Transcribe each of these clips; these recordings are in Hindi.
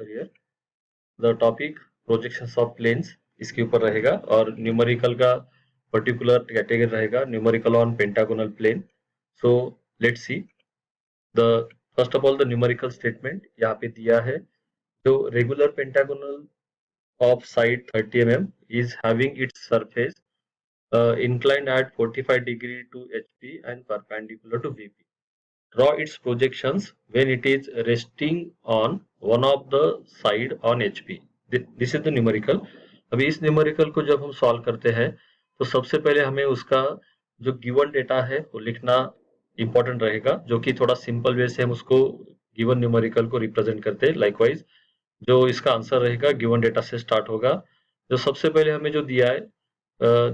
Answer here. The topic projections of planes इसके ऊपर रहेगा और न्यूमेरिकल का पर्टिकुलर कैटेगरी रहेगा numerical on pentagonal plane. So let's see the first of all the numerical statement यहाँ पे दिया है। जो regular pentagonal of side 30 mm is having its surface inclined at 45 degree to HP and perpendicular to VP. Draw its projections when it is resting on one of the side on HP. This is the numerical. अभी इस न्यूमेरिकल को जब हम सॉल्व करते हैं तो सबसे पहले हमें उसका जो गिवन डेटा है वो लिखना इंपॉर्टेंट रहेगा, जो कि थोड़ा सिंपल वे से हम उसको गिवन न्यूमेरिकल को रिप्रेजेंट करते हैं। लाइकवाइज जो इसका आंसर रहेगा गिवन डेटा से स्टार्ट होगा। जो सबसे पहले हमें जो दिया है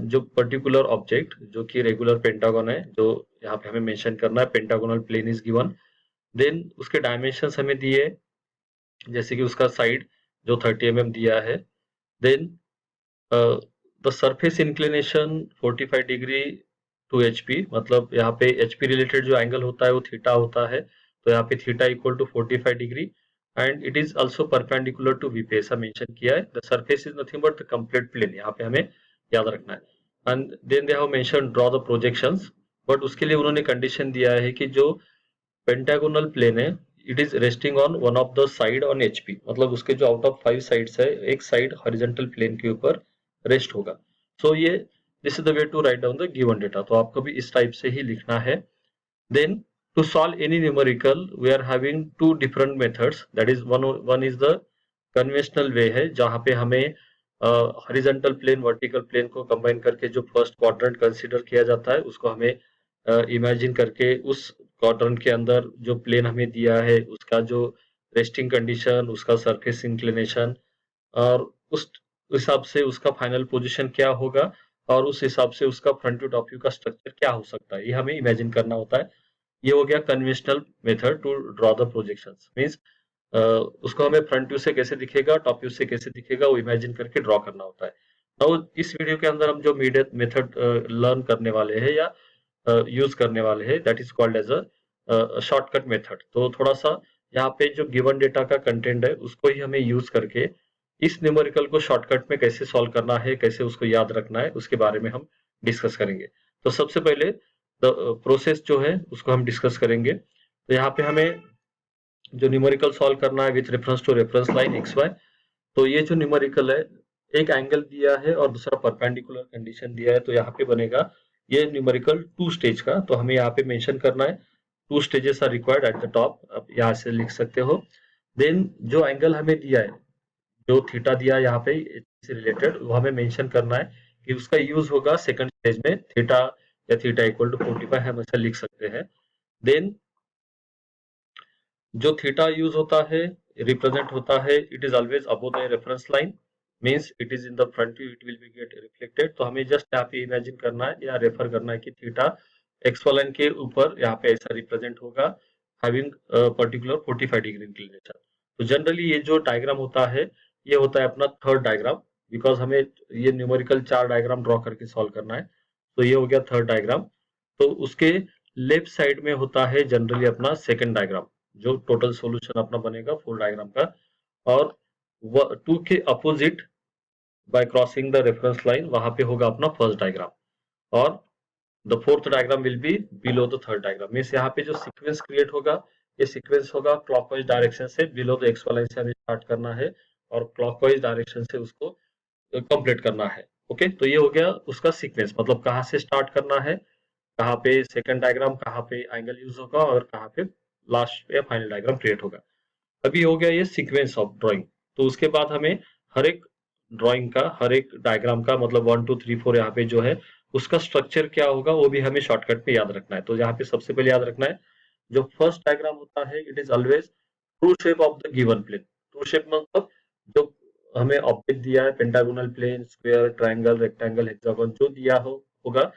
जो पर्टिकुलर ऑब्जेक्ट जो कि रेगुलर पेंटागन है, जो यहाँ पे हमें मेंशन करना है pentagonal plane is given. Then उसके डायमेंशंस हमें दिए, जैसे कि उसका साइड जो 30 mm दिया है। Then the surface inclination 45 degree to HP, मतलब यहाँ पे एचपी रिलेटेड जो एंगल होता है वो थीटा होता है, तो यहाँ पे theta equal to 45 degree and it is also perpendicular to VP, ऐसा मेंशन किया है। The surface is nothing but the complete plane, यहाँ पे हमें याद रखना है। And then they have mention draw the projections, but उसके लिए उन्होंने कंडीशन दिया है कि जो पेंटागोनल प्लेन है it is resting on one of the side on HP, मतलब उसके जो आउट ऑफ 5 साइड्स है एक साइड हॉरिजॉन्टल प्लेन के ऊपर रेस्ट होगा। सो ये this is the way to write down the given data, तो आपको भी इस टाइप से ही लिखना है। Then to solve any numerical we are having two different methods, that is one is the conventional way है, जहाँ पे हमें हॉरिजॉन्टल प्लेन वर्टिकल प्लेन को कंबाइन करके जो फर्स्ट क्वाड्रेंट कंसीडर किया जाता है उसको हमें इमेजिन करके उस क्वाड्रेंट के अंदर जो प्लेन हमें दिया है उसका जो रेस्टिंग कंडीशन, उसका सरफेस इंक्लिनेशन और उस हिसाब से उसका फाइनल पोजीशन क्या होगा और उस हिसाब से उसका फ्रंट टू टॉप व्यू का स्ट्रक्चर क्या हो सकता है, ये हमें इमेजिन करना होता है। ये हो गया conventional method to draw the projections. Means उसको हमें फ्रंट व्यू से कैसे दिखेगा, टॉप व्यू से कैसे दिखेगा वो इमेजिन करके ड्रॉ करना होता है। नाउ इस वीडियो के अंदर हम जो मेथड लर्न करने वाले हैं या यूज करने वाले हैं that is called as a shortcut method. तो थोड़ा सा यहाँ पे जो गिवन डेटा का कंटेंट है उसको ही हमें यूज करके इस न्यूमेरिकल को शॉर्टकट में कैसे सॉल्व करना है, कैसे उसको याद रखना है, उसके बारे में हम डिस्कस करेंगे। तो सबसे पहले प्रोसेस जो है उसको हम डिस्कस करेंगे। तो यहाँ पे हमें जो न्यूमेरिकल सॉल्व करना है with reference to reference line X Y. तो ये जो न्यूमेरिकल है एक एंगल दिया है और दूसरा परपेंडिकुलर कंडीशन दिया है, तो यहाँ पे बनेगा ये न्यूमेरिकल 2 स्टेज का। तो हमें यहाँ पे मेंशन करना है 2 stages are required at the top, आप यहाँ से लिख सकते हो। देन जो एंगल हमें दिया है, जो थीटा दिया यहाँ पे से रिलेटेड, वो हमें मेंशन करना है कि उसका यूज होगा सेकंड स्टेज में थीटा या थीटा इक्वल टू 45 हम ऐसा लिख सकते हैं। देन जो थीटा यूज होता है रिप्रेजेंट होता है it is always above the reference line, means it is in the front view, it will B gate reflected. तो हमें जस्ट यहाँ पे इमेजिन करना है या रेफर करना है कि थीटा एक्स वाई लाइन के ऊपर यहाँ पे ऐसा रिप्रेजेंट होगा हैविंग पर्टिकुलर 45 डिग्री इंक्लिनेशन। तो जनरली ये जो डायग्राम होता है ये होता है अपना थर्ड डायग्राम, बिकॉज हमें ये न्यूमेरिकल 4 डायग्राम ड्रॉ करके सॉल्व करना है। तो ये हो गया थर्ड डायग्राम। तो उसके लेफ्ट साइड में होता है जनरली अपना सेकंड डायग्राम, जो टोटल सॉल्यूशन अपना बनेगा फुल डायग्राम का। और 2 के opposite by crossing the reference line वहां पे होगा अपना फर्स्ट डायग्राम, और the fourth diagram will be below the third diagram. Means यहाँ पे जो सीक्वेंस क्रिएट होगा ये सीक्वेंस होगा क्लॉकवाइज डायरेक्शन से, below the X Y line से हमें स्टार्ट करना है और क्लॉकवाइज डायरेक्शन से उसको कंप्लीट करना है। ओके, तो ये हो गया उसका सीक्वेंस, मतलब कहाँ से स्टार्ट करना है, कहाँ पे सेकंड डायग्राम, कहाँ पे एंगल यूज होगा और कहाँ पे लास्ट या फाइनल डायग्राम क्रिएट होगा। अभी हो गया ये सीक्वेंस ऑफ ड्राइंग। तो उसके बाद हमें हर एक ड्राइंग का, हर एक डायग्राम का, मतलब 1 2 3 4 यहाँ पे जो है उसका स्ट्रक्चर क्या होगा वो भी हमें शॉर्टकट में याद रखना है। तो यहाँ पे सबसे पहले याद रखना है जो फर्स्ट डायग्राम होता है it is always true shape of the given plane. True shape मतलब जो हमें ऑब्जेक्ट दिया है pentagonal plane, square, triangle, rectangle, hexagon जो दिया होगा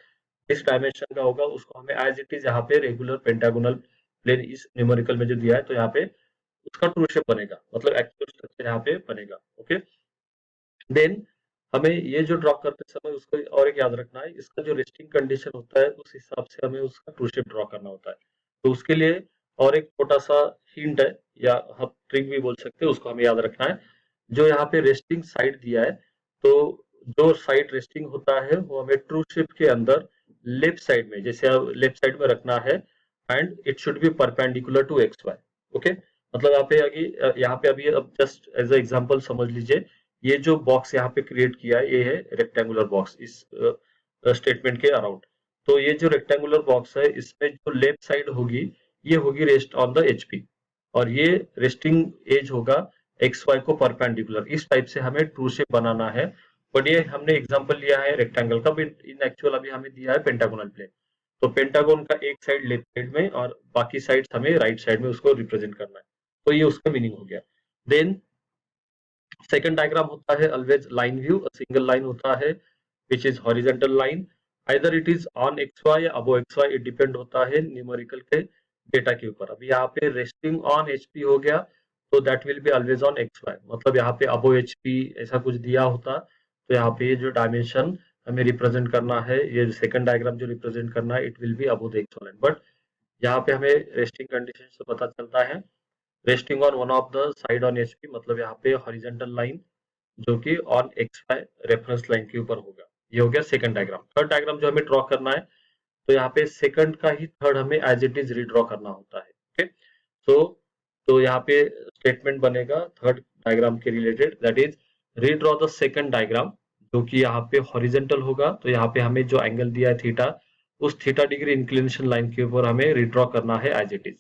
इस डायमेंशन का होगा, उसको हमें एज इट इज यहाँ पे रेगुलर पेंटागोनल प्लेन इस न्यूमेरिकल में जो दिया है तो यहाँ पे उसका ट्रू शेप बनेगा, मतलब एक्चुअल स्ट्रक्चर यहाँ पे बनेगा। ओके, देन हमें ये जो ड्रॉ करते समय उसको और एक याद रखना है, इसका जो रेस्टिंग कंडीशन होता है उस हिसाब से हमें उसका ट्रू शेप ड्रॉ करना होता है। तो उसके लिए और एक छोटा सा हिंट है या हम ट्रिक भी बोल सकते हैं, उसको हमें याद रखना है। जो यहाँ पे रेस्टिंग साइड दिया है, तो जो साइड रेस्टिंग होता है वो हमें ट्रू शेप के अंदर लेफ्ट साइड में, जैसे अब लेफ्ट साइड में रखना है, and it should be perpendicular to X Y. Okay, मतलब यहाँ पे अभी अब जस्ट एज ए एग्जांपल समझ लीजिए, ये जो बॉक्स यहाँ पे क्रिएट किया है ये है रेक्टेंगुलर बॉक्स इस स्टेटमेंट के अराउंड। तो ये जो रेक्टेंगुलर बॉक्स है इसमें जो लेफ्ट साइड होगी ये होगी रेस्ट ऑन द एचपी, और ये रेस्टिंग एज होगा एक्स वाई को परपेंडिकुलर। इस टाइप से हमें ट्रू शेप बनाना है। बट ये हमने एग्जांपल लिया है रेक्टेंगल का, इन एक्चुअल अभी हमें दिया है पेंटागोनल प्लेन। तो पेंटागोन का एक साइड लेफ्ट साइड में और बाकी साइड हमें राइट साइड में उसको रिप्रेजेंट करना है। तो ये उसका मीनिंग हो गया। देन सेकंड डायग्राम होता है always line view, single line होता है which is horizontal line, either it is on X Y या above X Y, it depend होता है न्यूमेरिकल के डेटा के ऊपर। अभी यहाँ पे रेस्टिंग ऑन एचपी हो गया, तो that will be always on X Y. मतलब यहाँ पे अबो एचपी ऐसा कुछ दिया होता, तो यहाँ पे ये जो डायमेंशन हमें रिप्रेजेंट करना है, ये सेकंड डायग्राम जो रिप्रेजेंट करना है, it will be above the X Y. But यहाँ पे हमें रेस्टिंग कंडीशन से पता चलता है resting on one of the side on HP, मतलब यहाँ पे हॉरिजेंटल लाइन जो कि on X Y reference line के ऊपर होगा। ये हो गया सेकंड डायग्राम। थर्ड डायग्राम जो हमें ड्रॉ करना है, तो यहाँ पे सेकंड का ही थर्ड हमें एज इट इज रीड्रॉ करना होता है। ओके, सो तो यहाँ पे स्टेटमेंट बनेगा थर्ड डायग्राम के related, that is redraw the second diagram, जो कि यहाँ पे हॉरिजेंटल होगा। तो यहाँ पे हमें जो एंगल दिया है थीटा, उस थीटा डिग्री इंक्लिनेशन लाइन के ऊपर हमें रीड्रॉ करना है as it is.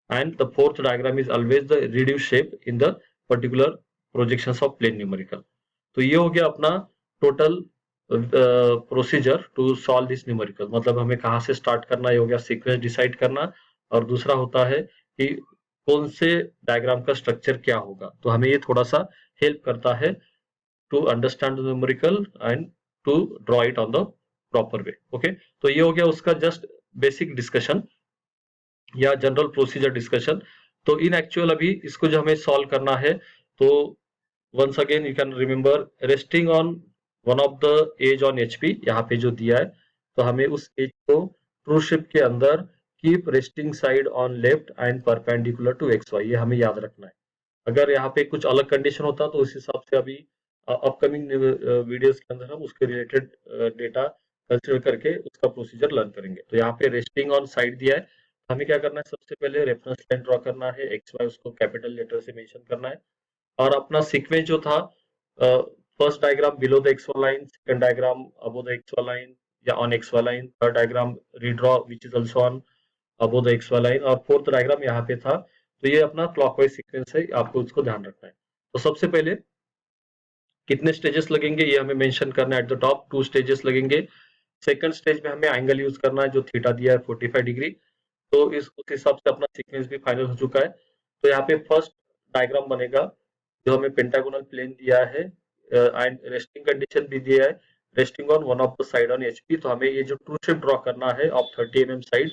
and the fourth diagram is always the reduced shape in the particular projections of plane numerical। तो ये हो गया अपना total procedure to solve this numerical. मतलब हमें कहाँ से स्टार्ट करना, ये हो गया सीक्वेंस डिसाइड करना, और दूसरा होता है कि कौन से डायग्राम का स्ट्रक्चर क्या होगा। तो हमें ये थोड़ा सा हेल्प करता है to understand the numerical and to draw it on the proper way. Okay, तो ये हो गया उसका जस्ट बेसिक डिस्कशन या जनरल प्रोसीजर डिस्कशन। तो इन एक्चुअल अभी इसको जो हमें सॉल्व करना है, तो once again you can remember resting on one of the edge on HP, यहाँ पे जो दिया है, तो हमें उस एज को ट्रू शेप के अंदर keep resting side on left and perpendicular to X Y, ये हमें याद रखना है। अगर यहाँ पे कुछ अलग कंडीशन होता तो उस हिसाब से अभी अपकमिंग वीडियोस के अंदर हम उसके रिलेटेड डेटा कंसिडर करके उसका प्रोसीजर लर्न करेंगे। तो यहाँ पे रेस्टिंग ऑन साइड दिया है, हमें क्या करना है, सबसे पहले रेफरेंस लाइन ड्रॉ करना है एक्स वाई, उसको कैपिटल लेटर से मेंशन करना है। और अपना सीक्वेंस जो था, first diagram below the X Y line, second diagram above the X Y line या on X Y line, third diagram redraw which is also on above the X Y line, और फोर्थ डायग्राम यहाँ पे था। तो ये अपना क्लॉकवाइज सीक्वेंस है, आपको उसको ध्यान रखना है। तो सबसे पहले कितने स्टेजेस लगेंगे ये हमें मेंशन करना है। एट द टॉप 2 स्टेजेस लगेंगे। सेकंड स्टेज में हमें एंगल यूज करना है जो थीटा दिया है 45 डिग्री। तो इस उस हिसाब से अपना सीक्वेंस भी फाइनल हो चुका है। तो यहाँ पे फर्स्ट डायग्राम बनेगा जो हमें पेंटागोनल प्लेन दिया है एंड रेस्टिंग कंडीशन भी दिया है, resting on one of the side on HP. तो हमें ये जो ट्रू शेप ड्रॉ करना है ऑफ 30 mm साइड,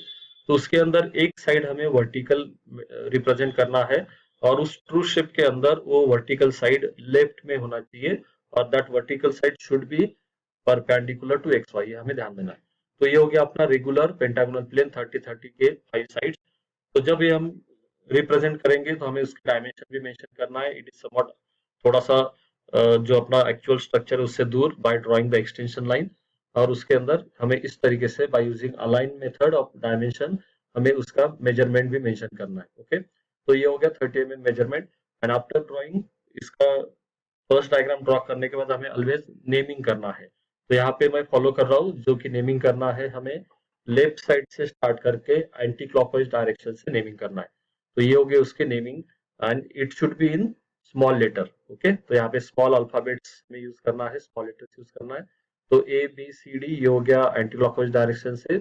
तो उसके अंदर एक साइड हमें वर्टिकल रिप्रेजेंट करना है, और उस ट्रू शेप के अंदर वो वर्टिकल साइड लेफ्ट में होना चाहिए, और that vertical side should be perpendicular to X Y, हमें ध्यान देना है। तो ये हो गया अपना रेगुलर पेंटागोनल प्लेन 30-30 के 5 साइड्स। तो जब ये हम रिप्रेजेंट करेंगे तो हमें उसकी डायमेंशन भी मेंशन करना है। इट इज समवॉट थोड़ा सा जो अपना एक्चुअल स्ट्रक्चर है उससे दूर, by drawing the extension line, और उसके अंदर हमें इस तरीके से by using align method of dimension हमें उसका मेजरमेंट भी मेंशन करना है। ओके, तो ये हो गया 30 mm measurement. And after drawing इसका फर्स्ट डायग्राम ड्रॉ करने के बाद हमें ऑलवेज नेमिंग करना है। तो यहाँ पे मैं फॉलो कर रहा हूँ, जो कि नेमिंग करना है हमें लेफ्ट साइड से स्टार्ट करके एंटी क्लॉकवाइज डायरेक्शन से नेमिंग करना है। तो ये हो गए उसके naming, and it should be in small letter. Okay, तो यहाँ पे स्मॉल अल्फाबेट्स में यूज करना है, स्मॉल लेटर्स यूज करना है। तो ए बी सी डी ये हो गया एंटी क्लॉकवाइज डायरेक्शन से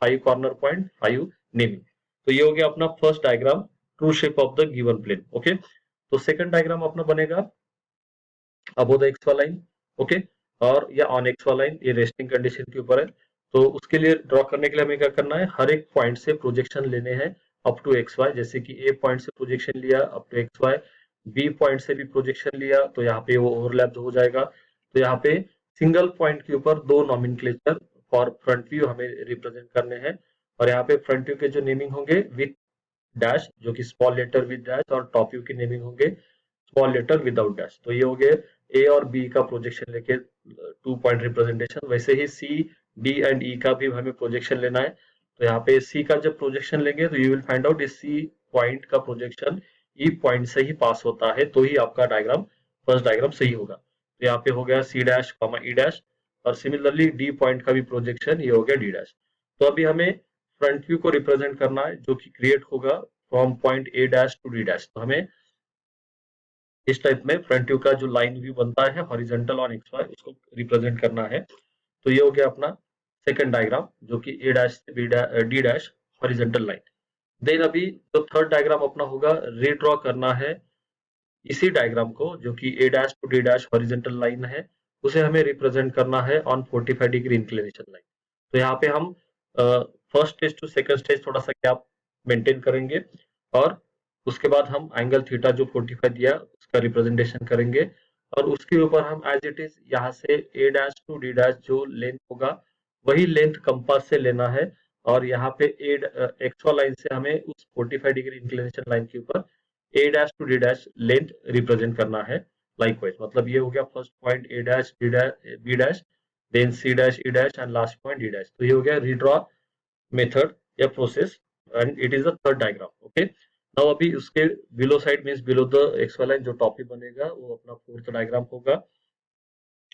5 कॉर्नर पॉइंट 5 नेमिंग। तो ये हो गया अपना first diagram true shape of the given plane. Okay, तो सेकंड डायग्राम अपना बनेगा अबो द एक्स वाला लाइन। ओके, और या ऑन एक्स वाला लाइन, ये रेस्टिंग कंडीशन के ऊपर है। तो उसके लिए ड्रॉ करने के लिए हमें क्या करना है, हर एक पॉइंट से प्रोजेक्शन लेने हैं अप टू एक्स वाई। जैसे कि ए पॉइंट से प्रोजेक्शन लिया up to X Y, B point से भी प्रोजेक्शन लिया, तो यहाँ पे वो ओवरलैप हो जाएगा। तो यहाँ पे सिंगल पॉइंट के ऊपर 2 नॉमेनक्लेचर फॉर फ्रंट व्यू हमें रिप्रेजेंट करने हैं, और यहाँ पे फ्रंट व्यू के जो नेमिंग होंगे विथ डैश जो कि स्मॉल लेटर विद डैश, और टॉप व्यू की नेमिंग होंगे स्मॉल लेटर विदाउट डैश। तो ये हो गए ए और बी का प्रोजेक्शन लेके 2 पॉइंट रिप्रेजेंटेशन। वैसे ही सी, डी एंड ई का भी हमें प्रोजेक्शन लेना है। तो यहाँ पे सी का जब प्रोजेक्शन लेंगे तो यू विल फाइंड आउट इस सी पॉइंट का प्रोजेक्शन ई पॉइंट से ही पास होता है, तो ही आपका डायग्राम, फर्स्ट डायग्राम सही होगा। तो यहाँ पे हो गया C dash comma E dash, और सिमिलरली डी पॉइंट का भी प्रोजेक्शन ये हो गया डी डैश। तो अभी हमें फ्रंट व्यू को रिप्रेजेंट करना है जो कि क्रिएट होगा from point A dash to D dash. तो हमें इस टाइप में फ्रंट व्यू का जो लाइन व्यू बनता है हॉरिजॉन्टल ऑन एक्स वाई, उसको रिप्रेजेंट करना है। तो ये हो गया अपना सेकंड डायग्राम जो कि ए डैश से D dash horizontal line. Then अभी जो थर्ड डायग्राम अपना होगा, रीड्रॉ करना है इसी डायग्राम को जो कि A dash to D dash horizontal line है, उसे हमें रिप्रेजेंट करना है ऑन 45 डिग्री इंक्लिनेशन लाइन। तो यहाँ पे हम first stage to second stage थोड़ा सा गैप मेंटेन करेंगे, और उसके बाद हम एंगल थीटा जो 45 दिया उसका रिप्रेजेंटेशन करेंगे, और उसके ऊपर हम एज इट इज यहाँ से ए डैश टू डी डैश जो लेंथ होगा वही लेंथ कंपास से लेना है, और यहाँ पे एक्स लाइन से हमें उस 45 डिग्री इंक्लिनेशन लाइन के ऊपर A dash to D dash length represent करना है। लाइकवाइज मतलब ये हो गया first point A dash D dash B dash, then C dash E dash and last point D dash. तो ये हो गया रीड्रॉ मेथड या process, and it is the third diagram. Okay, now अभी उसके below side means below the X Y line जो टॉप पे बनेगा वो अपना फोर्थ डायग्राम होगा।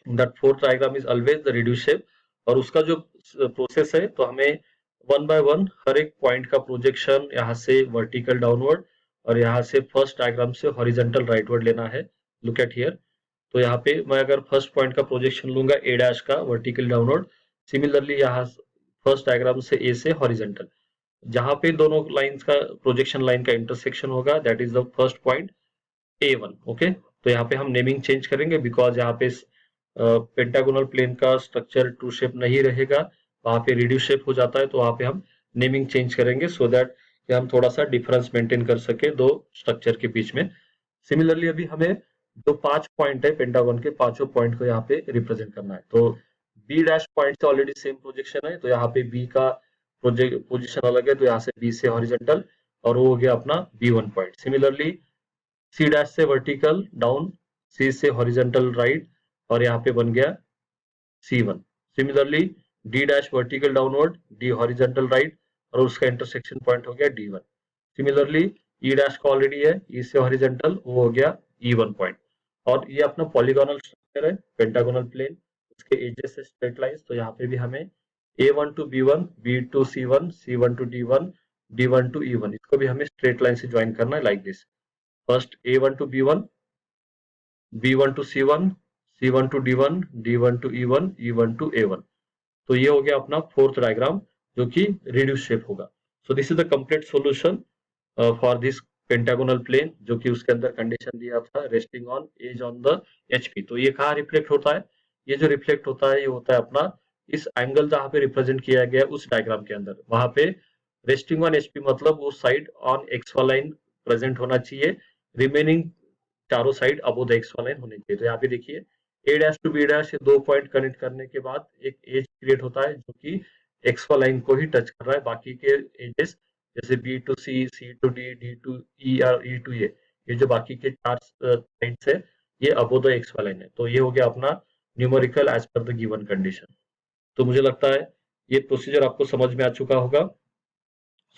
That fourth diagram is always the reduce shape, और उसका जो प्रोसेस है तो हमें वन बाय वन हर एक पॉइंट का प्रोजेक्शन यहाँ से वर्टिकल डाउनवर्ड और यहाँ से फर्स्ट डायग्राम से हॉरिजॉन्टल राइटवर्ड लेना है। लुक एट हियर, तो यहाँ पे मैं अगर फर्स्ट पॉइंट का प्रोजेक्शन लूंगा ए डैश का वर्टिकल डाउनवर्ड, सिमिलरली यहाँ फर्स्ट डायग्राम से ए से हॉरिजॉन्टल, जहां पे दोनों लाइंस का प्रोजेक्शन लाइन का इंटरसेक्शन होगा that is the first point A1। Okay, तो यहाँ पे हम नेमिंग चेंज करेंगे बिकॉज यहाँ पे पेंटागोनल प्लेन का स्ट्रक्चर ट्रू शेप नहीं रहेगा, वहां पे रिड्यूस शेप हो जाता है, तो वहां पे हम नेमिंग चेंज करेंगे सो दैट कि हम थोड़ा सा डिफरेंस मेंटेन कर सके दो स्ट्रक्चर के बीच में। सिमिलरली अभी हमें जो 5 पॉइंट है पेंटागन के, पांचों पॉइंट को यहाँ पे रिप्रेजेंट करना है। तो बी डैश पॉइंट से ऑलरेडी सेम प्रोजेक्शन है, तो यहाँ पे बी का पोजिशन अलग है, तो यहाँ से बी से हॉरिजॉन्टल, और वो हो गया अपना B1 point. Similarly C dash से वर्टिकल डाउन, सी से हॉरिजॉन्टल राइट, और यहाँ पे बन गया C1। Similarly D dash vertical downward, D horizontal right, और उसका इंटरसेक्शन पॉइंट हो गया D1। सिमिलरली ई डैश का ऑलरेडी है, ई से हॉरिजॉन्टल वो हो गया E1 पॉइंट। और ये अपना पॉलीगोनल स्ट्रक्चर है पेंटागोनल प्लेन, उसके एजेस से स्ट्रेट लाइंस, तो यहाँ पे भी हमें A1 to B1, B to C1, C1 to D1, D1 to E1, इसको भी हमें स्ट्रेट लाइन से ज्वाइन करना है like this. First A1 to B1, B1 to C1, C1 to D1, D1 to E1, E1 to A1। तो ये हो गया अपना फोर्थ डायग्राम जो कि रिड्यूस शेप होगा। So this is the complete solution for this pentagonal plane, जो कि उसके अंदर कंडीशन दिया था resting on edge on the HP. तो ये कहाँ रिफ्लेक्ट होता है, ये जो रिफ्लेक्ट होता है ये होता है अपना इस एंगल जहाँ पे रिप्रेजेंट किया गया उस डायग्राम के अंदर, वहां पे रेस्टिंग ऑन एचपी मतलब वो साइड ऑन एक्स वाला लाइन प्रेजेंट होना चाहिए, रिमेनिंग चारों साइड अबो द एक्स वाला लाइन होनी चाहिए। तो यहाँ पे देखिए ए डैश टू बी डैश, ये 2 पॉइंट कनेक्ट करने के बाद एक एज क्रिएट होता है जो कि एक्स वाला लाइन को ही टच कर रहा है, बाकी के एजेस जैसे B to C, C to D, D to E और ई टू ये जो बाकी के चार साइड्स है ये अबो द एक्स वाला लाइन है। तो ये हो गया अपना numerical as per the given condition. तो मुझे लगता है ये प्रोसीजर आपको समझ में आ चुका होगा।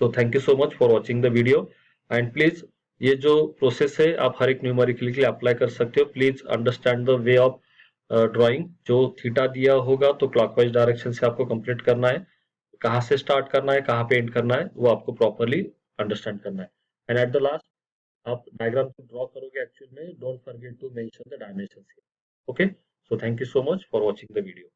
सो thank you so much for watching the video, and please ये जो प्रोसेस है आप हर एक न्यूमेरिकल के लिए अप्लाई कर सकते हो। Please understand the way of drawing. जो थीटा दिया होगा तो क्लॉकवाइज डायरेक्शन से आपको कंप्लीट करना है, कहाँ से स्टार्ट करना है कहाँ पे एंड करना है वो आपको प्रॉपरली अंडरस्टैंड करना है। एंड एट द लास्ट आप डायग्राम को ड्रॉ करोगे एक्चुअल में, don't forget to mention the dimensions. Okay, so thank you so much for watching the video.